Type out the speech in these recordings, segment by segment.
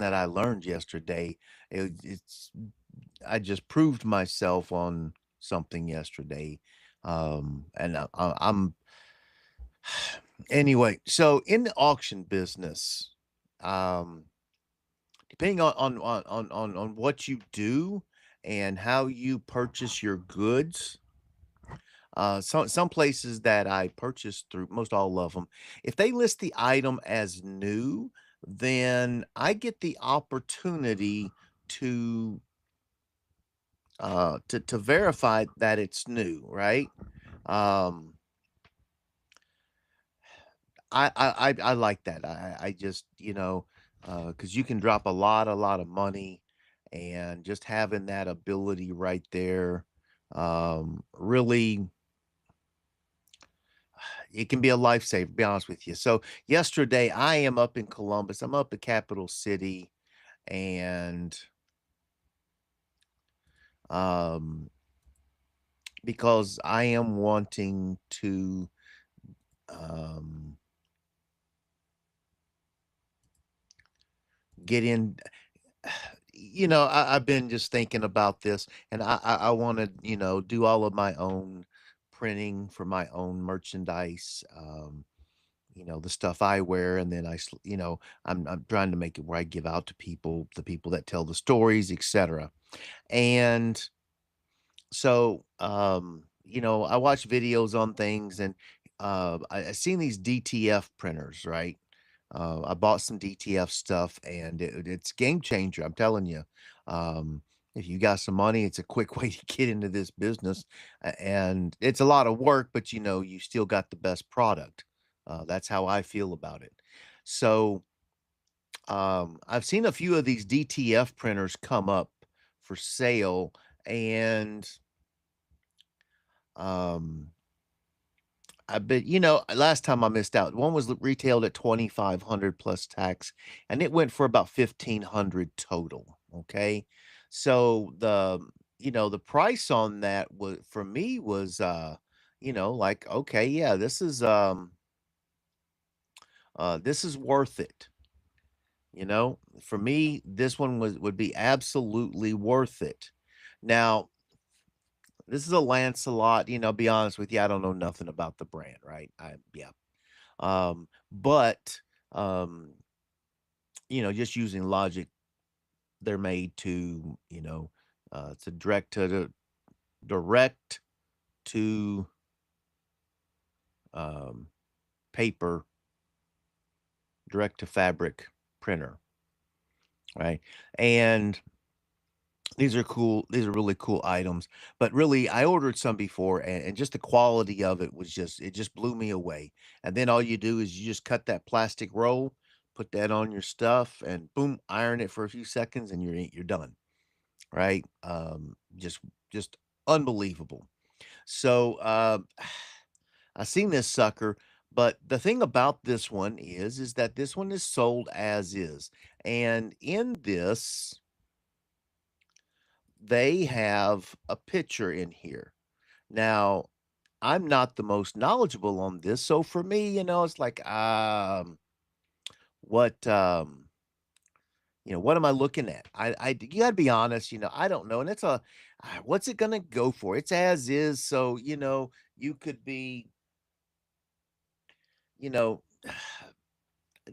that I learned yesterday. It's I just proved myself on something yesterday. And I'm anyway. So in the auction business, um, depending on what you do and how you purchase your goods, some places that I purchase through, most all of them, if they list the item as new, then I get the opportunity to to verify that it's new, right? Um, I like that. I just, because you can drop a lot of money, and just having that ability right there, really, it can be a lifesaver, to be honest with you. So yesterday, I am up in Columbus. I'm up at Capital City, and um, because I am wanting to um, get in. I've been just thinking about this, and I want to, do all of my own printing for my own merchandise. The stuff I wear, and then I'm trying to make it where I give out to people, the people that tell the stories, etc. And so, I watch videos on things, and I seen these DTF printers, right? I bought some DTF stuff, and it's game changer. I'm telling you. Um, if you got some money, it's a quick way to get into this business, and it's a lot of work, but you still got the best product. That's how I feel about it. So, I've seen a few of these DTF printers come up for sale, and um, I bet last time I missed out. One was retailed at 2,500 plus tax, and it went for about 1,500 total. Okay, so the price on that was, for me, was like, okay, yeah, this is worth it. For me, this one would be absolutely worth it. Now, this is a Lancelot. Be honest with you, I don't know nothing about the brand, right? Yeah. But, um, just using logic, they're made to, it's a direct to um, paper, direct to fabric printer, right? And these are cool. These are really cool items. But really, I ordered some before, and just the quality of it it just blew me away. And then all you do is you just cut that plastic roll, put that on your stuff, and boom, iron it for a few seconds, and you're done. Right? Just unbelievable. So I seen this sucker, but the thing about this one is that this one is sold as is. And in this, they have a picture in here. Now, I'm not the most knowledgeable on this, so for me, it's like, what, what am I looking at? You gotta be honest, I don't know, and it's what's it gonna go for? It's as is, so, you could be, you know,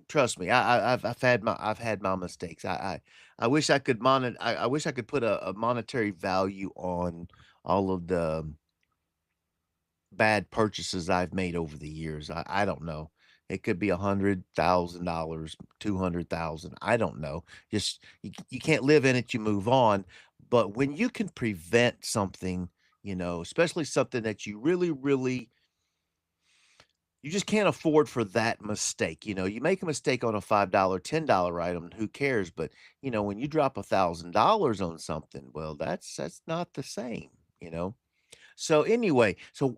trust me, I've had my mistakes. I wish I could I wish I could put a monetary value on all of the bad purchases I've made over the years. I don't know. It could be $100,000, 200,000. I don't know. Just you can't live in it. You move on. But when you can prevent something, especially something that you really, really, you just can't afford for that mistake. You make a mistake on a $5, $10 item, who cares? But when you drop $1,000 on something, well, that's not the same. You know. So anyway, so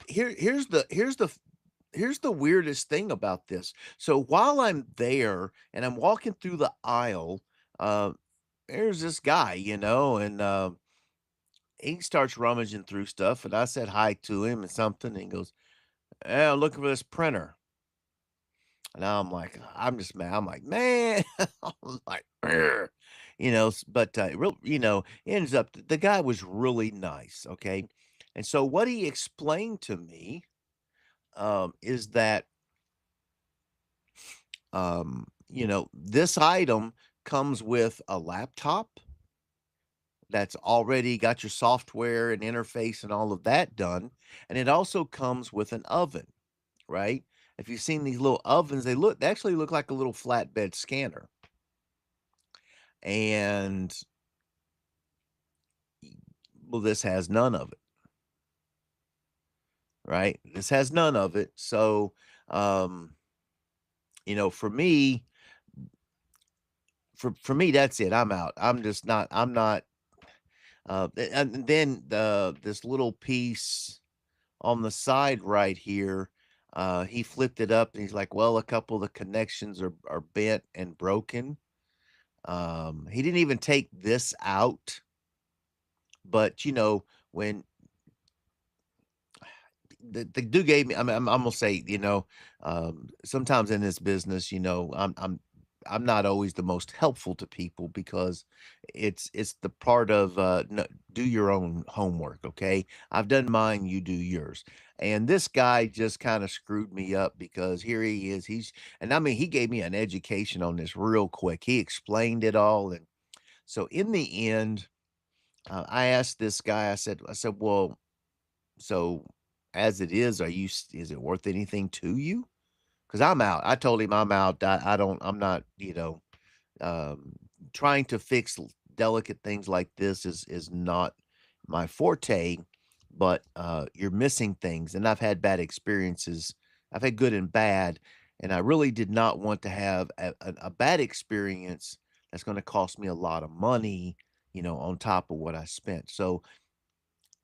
here's the weirdest thing about this. So while I'm there and I'm walking through the aisle, uh, there's this guy, and he starts rummaging through stuff, and I said hi to him and something, and he goes, "Yeah, I'm looking for this printer." And I'm like, I'm just mad. I'm like, man, I'm like, but real, ends up the guy was really nice, okay? And so what he explained to me is that this item comes with a laptop that's already got your software and interface and all of that done, and it also comes with an oven, right? If you've seen these little ovens, they actually look like a little flatbed scanner. And well, this has none of it, right? This has none of it. So, um, for me, for me, that's it. I'm out. I'm not and then this little piece on the side right here, he flipped it up and he's like, well, a couple of the connections are bent and broken. He didn't even take this out, but when the dude gave me, I'm gonna say, sometimes in this business, I'm not always the most helpful to people because it's the part of no, do your own homework, okay? I've done mine, you do yours. And this guy just kind of screwed me up because here he is. And I mean, he gave me an education on this real quick. He explained it all, and so in the end, I asked this guy. I said, well, so as it is, is it worth anything to you? Because I'm out. I told him I'm out. I'm not, um, trying to fix delicate things like this is not my forte, but you're missing things. And I've had bad experiences. I've had good and bad. And I really did not want to have a bad experience that's going to cost me a lot of money, on top of what I spent. So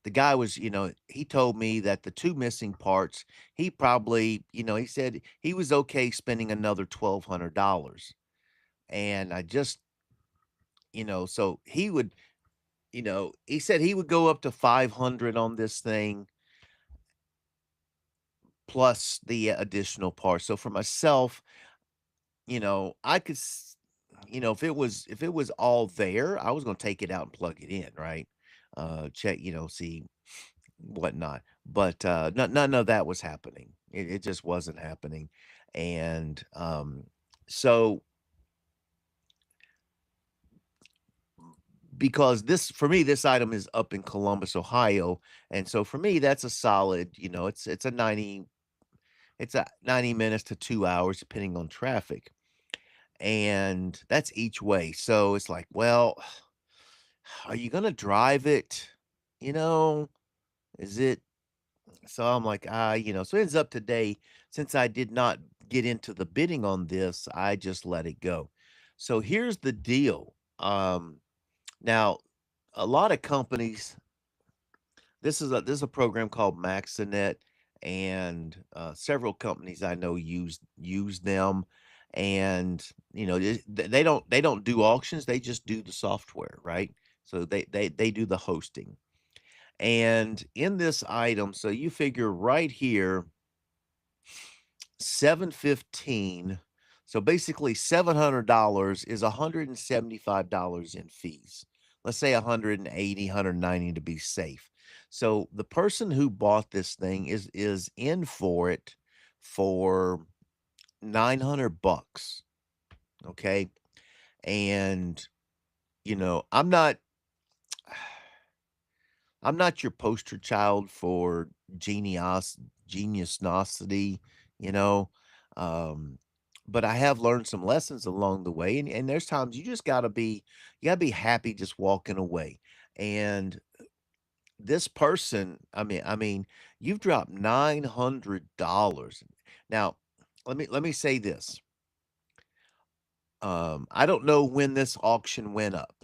the guy was, he told me that the 2 missing parts, he probably, he said he was okay spending another $1,200. And I just, so he said he would go up to 500 on this thing plus the additional parts. So for myself, I could, if it was all there, I was going to take it out and plug it in, right? Check, see whatnot. But, none of that was happening. It just wasn't happening. And, so because this for me, this item is up in Columbus, Ohio, and so for me, that's a solid, it's a 90 minutes to 2 hours depending on traffic, and that's each way. So it's like, well, are you gonna drive it? You know, is it So I'm like, so it ends up today, since I did not get into the bidding on this, I just let it go. So here's the deal. Now a lot of companies, this is a program called Maxinet, and several companies I know use them, and they don't do auctions, they just do the software, right? So they do the hosting. And in this item, so you figure right here, 715. So basically $700 is $175 in fees. Let's say 180, 190 to be safe. So the person who bought this thing is in for it for 900 bucks, okay? And I'm not your poster child for geniusnosity, you know, um, but I have learned some lessons along the way, and there's times you gotta be happy just walking away. And this person, I mean, you've dropped $900. Now, let me say this. I don't know when this auction went up.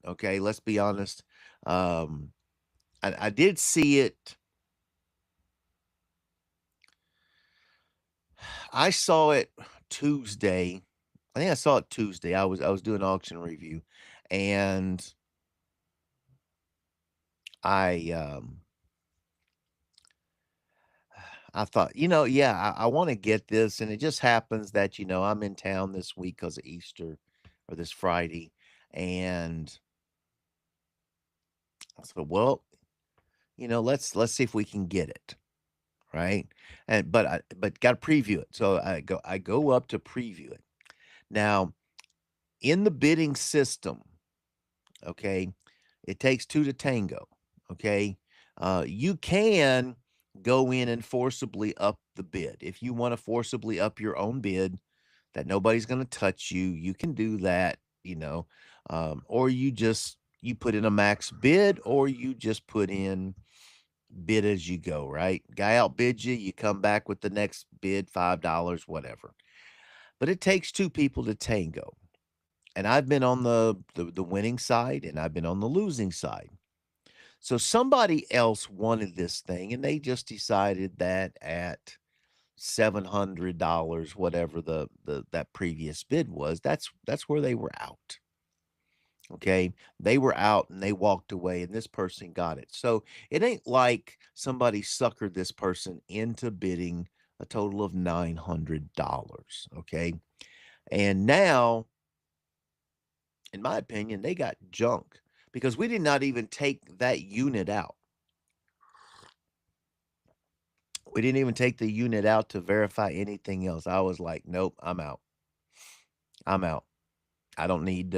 Okay, let's be honest. Um, I did see it. I saw it Tuesday. I think I saw it Tuesday. I was doing auction review, and I I thought, yeah, I want to get this, and it just happens that I'm in town this week because of Easter or this Friday, And I said, well, let's see if we can get it, right? And but got to preview it. So I go up to preview it. Now, in the bidding system, okay, it takes two to tango, okay? You can go in and forcibly up the bid. If you want to forcibly up your own bid that nobody's going to touch you, you can do that, or you put in a max bid, or you just put in bid as you go, right? Guy outbids you, you come back with the next bid, $5, whatever. But it takes two people to tango. And I've been on the winning side and I've been on the losing side. So somebody else wanted this thing and they just decided that at $700, whatever the that previous bid was, that's where they were out. Okay. They were out and they walked away and this person got it. So it ain't like somebody suckered this person into bidding a total of $900. Okay. And now, in my opinion, they got junk because we did not even take that unit out. We didn't even take the unit out to verify anything else. I was like, nope, I'm out. I'm out. I don't need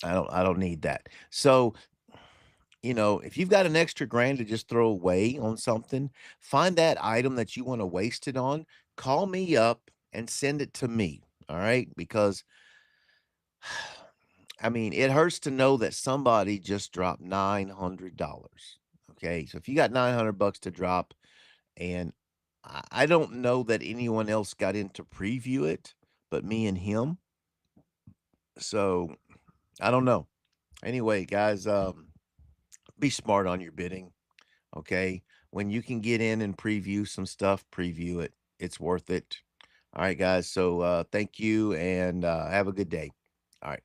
I don't need that. So, if you've got an extra grand to just throw away on something, find that item that you want to waste it on, call me up and send it to me. All right? Because I mean, it hurts to know that somebody just dropped $900. Okay? So if you got 900 bucks to drop and I don't know that anyone else got in to preview it but me and him. So, I don't know. Anyway, guys, be smart on your bidding, okay? When you can get in and preview some stuff, preview it. It's worth it. All right, guys. So, thank you and have a good day. All right.